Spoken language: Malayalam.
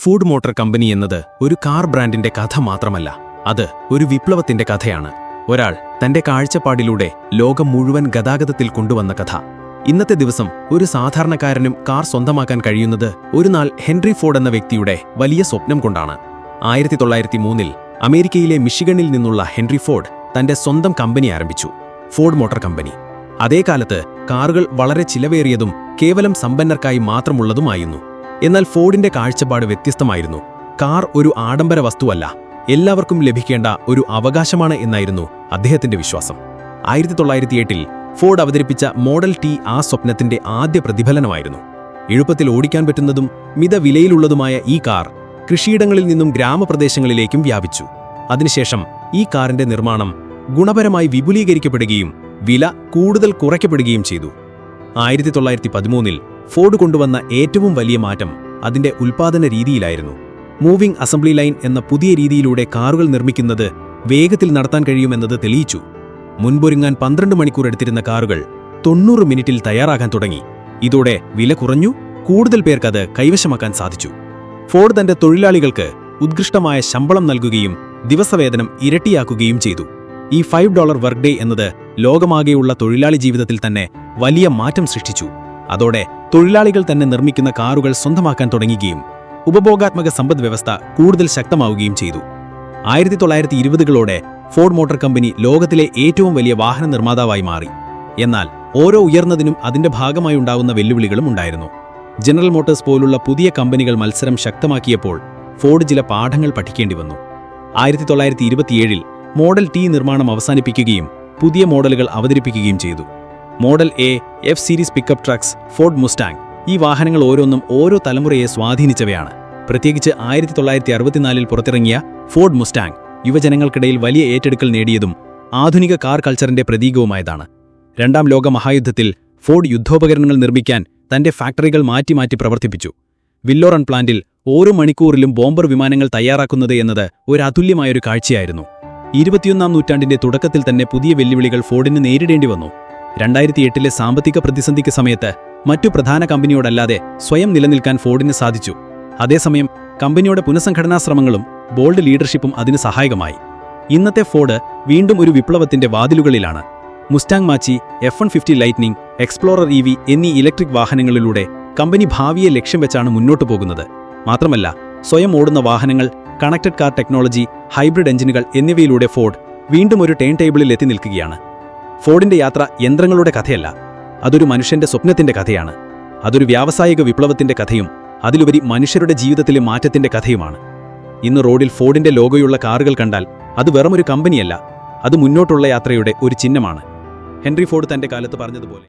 ഫോർഡ് മോട്ടോർ കമ്പനി എന്നത് ഒരു കാർ ബ്രാൻഡിന്റെ കഥ മാത്രമല്ല, അത് ഒരു വിപ്ലവത്തിന്റെ കഥയാണ്. ഒരാൾ തന്റെ കാഴ്ചപ്പാടിലൂടെ ലോകം മുഴുവൻ ഗതാഗതത്തിൽ കൊണ്ടുവന്ന കഥ. ഇന്നത്തെ ദിവസം ഒരു സാധാരണക്കാരനും കാർ സ്വന്തമാക്കാൻ കഴിയുന്നത് ഒരു നാൾ ഹെൻറി ഫോർഡ് എന്ന വ്യക്തിയുടെ വലിയ സ്വപ്നം കൊണ്ടാണ്. 1903 അമേരിക്കയിലെ മിഷിഗണിൽ നിന്നുള്ള ഹെൻറി ഫോർഡ് തന്റെ സ്വന്തം കമ്പനി ആരംഭിച്ചു, ഫോർഡ് മോട്ടോർ കമ്പനി. അതേ കാലത്ത് കാറുകൾ വളരെ ചിലവേറിയതും കേവലം സമ്പന്നർക്കായി മാത്രമുള്ളതുമായിരുന്നു. എന്നാൽ ഫോർഡിന്റെ കാഴ്ചപ്പാട് വ്യത്യസ്തമായിരുന്നു. കാർ ഒരു ആഡംബര വസ്തുവല്ല, എല്ലാവർക്കും ലഭിക്കേണ്ട ഒരു അവകാശമാണ് എന്നായിരുന്നു അദ്ദേഹത്തിന്റെ വിശ്വാസം. 1908 ഫോർഡ് അവതരിപ്പിച്ച മോഡൽ ടി ആ സ്വപ്നത്തിന്റെ ആദ്യ പ്രതിഫലനമായിരുന്നു. എളുപ്പത്തിൽ ഓടിക്കാൻ പറ്റുന്നതും മിതവിലയിലുള്ളതുമായ ഈ കാർ കൃഷിയിടങ്ങളിൽ നിന്നും ഗ്രാമപ്രദേശങ്ങളിലേക്കും വ്യാപിച്ചു. അതിനുശേഷം ഈ കാറിന്റെ നിർമ്മാണം ഗുണപരമായി വിപുലീകരിക്കപ്പെടുകയും വില കൂടുതൽ കുറയ്ക്കപ്പെടുകയും ചെയ്തു. 1913 ഫോർഡ് കൊണ്ടുവന്ന ഏറ്റവും വലിയ മാറ്റം അതിന്റെ ഉൽപ്പാദന രീതിയിലായിരുന്നു. മൂവിംഗ് അസംബ്ലി ലൈൻ എന്ന പുതിയ രീതിയിലൂടെ കാറുകൾ നിർമ്മിക്കുന്നത് വേഗത്തിൽ നടത്താൻ കഴിയുമെന്നത് തെളിയിച്ചു. മുൻപൊരുങ്ങാൻ 12 മണിക്കൂർ എടുത്തിരുന്ന കാറുകൾ 90 മിനിറ്റിൽ തയ്യാറാകാൻ തുടങ്ങി. ഇതോടെ വില കുറഞ്ഞു, കൂടുതൽ പേർക്കത് കൈവശമാക്കാൻ സാധിച്ചു. ഫോർഡ് തന്റെ തൊഴിലാളികൾക്ക് ഉത്കൃഷ്ടമായ ശമ്പളം നൽകുകയും ദിവസവേതനം ഇരട്ടിയാക്കുകയും ചെയ്തു. ഈ $5 വർക്ക് ഡേ എന്നത് ലോകമാകെയുള്ള തൊഴിലാളി ജീവിതത്തിൽ തന്നെ വലിയ മാറ്റം സൃഷ്ടിച്ചു. അതോടെ തൊഴിലാളികൾ തന്നെ നിർമ്മിക്കുന്ന കാറുകൾ സ്വന്തമാക്കാൻ തുടങ്ങുകയും ഉപഭോഗാത്മക സമ്പദ്വ്യവസ്ഥ കൂടുതൽ ശക്തമാവുകയും ചെയ്തു. 1920കളോടെ ഫോർഡ് മോട്ടോർ കമ്പനി ലോകത്തിലെ ഏറ്റവും വലിയ വാഹന നിർമ്മാതാവായി മാറി. എന്നാൽ ഓരോ ഉയർന്നതിനും അതിന്റെ ഭാഗമായി ഉണ്ടാകുന്ന വെല്ലുവിളികളും ഉണ്ടായിരുന്നു. ജനറൽ മോട്ടോഴ്സ് പോലുള്ള പുതിയ കമ്പനികൾ മത്സരം ശക്തമാക്കിയപ്പോൾ ഫോർഡ് ചില പാഠങ്ങൾ പഠിക്കേണ്ടി വന്നു. 1927 മോഡൽ ടി നിർമ്മാണം അവസാനിപ്പിക്കുകയും പുതിയ മോഡലുകൾ അവതരിപ്പിക്കുകയും ചെയ്തു. Model A, F series pickup trucks, Ford Mustang, ഈ വാഹനങ്ങൾ ഓരോന്നും ഓരോ തലമുറയെ സ്വാധീനിച്ചവയാണ്. പ്രത്യേകിച്ച് 1964 പുറത്തിറങ്ങിയ ഫോർഡ് മുസ്റ്റാങ് യുവജനങ്ങൾക്കിടയിൽ വലിയ ഏറ്റെടുക്കൽ നേടിയതും ആധുനിക കാർ കൾച്ചറിന്റെ പ്രതീകവുമായതാണ്. രണ്ടാം ലോക മഹായുദ്ധത്തിൽ ഫോർഡ് യുദ്ധോപകരണങ്ങൾ നിർമ്മിക്കാൻ തന്റെ ഫാക്ടറികൾ മാറ്റി പ്രവർത്തിപ്പിച്ചു. വില്ലോറൺ പ്ലാന്റിൽ ഓരോ മണിക്കൂറിലും ബോംബർ വിമാനങ്ങൾ തയ്യാറാക്കുന്നത് എന്നത് ഒരു അതുല്യമായൊരു കാഴ്ചയായിരുന്നു. 21ാം നൂറ്റാണ്ടിന്റെ തുടക്കത്തിൽ തന്നെ പുതിയ വെല്ലുവിളികൾ ഫോർഡിന് നേരിടേണ്ടി വന്നു. 2008 സാമ്പത്തിക പ്രതിസന്ധിക്ക് സമയത്ത് മറ്റു പ്രധാന കമ്പനിയോടല്ലാതെ സ്വയം നിലനിൽക്കാൻ ഫോർഡിന് സാധിച്ചു. അതേസമയം കമ്പനിയുടെ പുനഃസംഘടനാ ശ്രമങ്ങളും ബോൾഡ് ലീഡർഷിപ്പും അതിന് സഹായകമായി. ഇന്നത്തെ ഫോർഡ് വീണ്ടും ഒരു വിപ്ലവത്തിന്റെ വാതിലുകളിലാണ്. മുസ്റ്റാങ് മാച്ചി, F-150 ലൈറ്റ്നിംഗ്, എക്സ്പ്ലോറർ EV എന്നീ ഇലക്ട്രിക് വാഹനങ്ങളിലൂടെ കമ്പനി ഭാവിയെ ലക്ഷ്യം വെച്ചാണ് മുന്നോട്ടു പോകുന്നത്. മാത്രമല്ല, സ്വയം ഓടുന്ന വാഹനങ്ങൾ, കണക്റ്റഡ് കാർ ടെക്നോളജി, ഹൈബ്രിഡ് എഞ്ചിനുകൾ എന്നിവയിലൂടെ ഫോർഡ് വീണ്ടും ഒരു ടേൺ ടേബിളിൽ എത്തി നിൽക്കുകയാണ്. ഫോർഡിന്റെ യാത്ര യന്ത്രങ്ങളുടെ കഥയല്ല, അതൊരു മനുഷ്യന്റെ സ്വപ്നത്തിന്റെ കഥയാണ്. അതൊരു വ്യാവസായിക വിപ്ലവത്തിന്റെ കഥയും അതിലുപരി മനുഷ്യരുടെ ജീവിതത്തിലെ മാറ്റത്തിന്റെ കഥയുമാണ്. ഇന്ന് റോഡിൽ ഫോർഡിന്റെ ലോഗോയുള്ള കാറുകൾ കണ്ടാൽ അത് വെറുമൊരു കമ്പനിയല്ല, അത് മുന്നോട്ടുള്ള യാത്രയുടെ ഒരു ചിഹ്നമാണ്. ഹെൻറി ഫോർഡ് തന്റെ കാലത്ത് പറഞ്ഞതുപോലെ.